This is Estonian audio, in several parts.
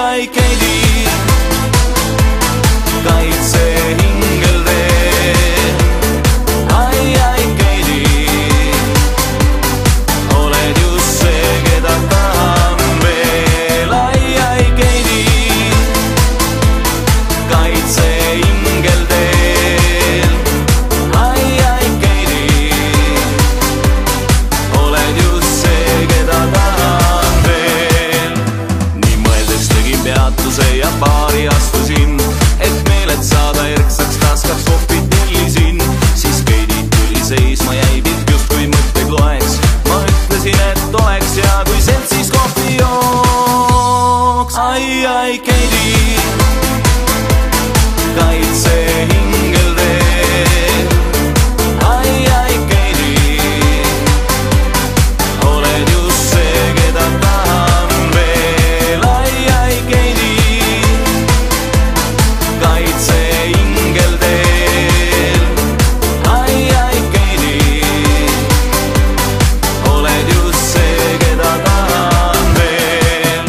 ai, Keidi, kaitse hingel teel. Ai, ai, Keidi, oled just see, keda tahan veel. Ai, ai, Keidi, kaitse hingel teel. Ai, ai, Keidi, oled just see, keda tahan veel. Nii mõeldes tegin peatuse ja baari astusin, et meeled saada erksaks taskaks kohvit tellisin. Siis Keidi tuli seisma, jäi pilt justkui mõtteid loeks. Ma ütlesin, et oleks ja kui seltsis kohvi jooks. Ai, ai, Keidi, kaitse hingel teel. Ai, ai, Keidi, oled just see, keda tahan veel. Ai, ai, Keidi, kaitse hingel teel. Ai, ai, Keidi, oled just see, keda tahan veel.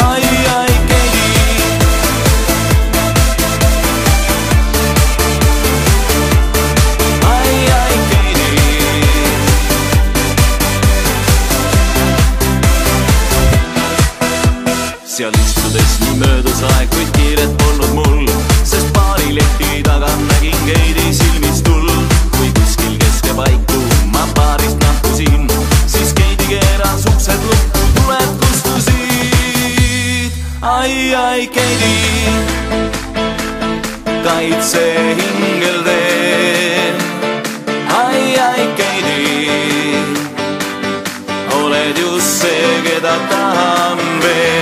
Ai, ai, Keidi, ai, ai, Keidi, seal istudes nii möödas aeg, kuid kiiret polnud mul, sest baari leti taga nägin Keidi silmis tuld. Kui kuskil keskepaiku ma baarist lahkusin, siis Keidi keeras uksed lukku, tuled kustusid. Ai, ai, Keidi, kaitse hingel teel. Ai, ai, Keidi, oled just see, keda tahan veel.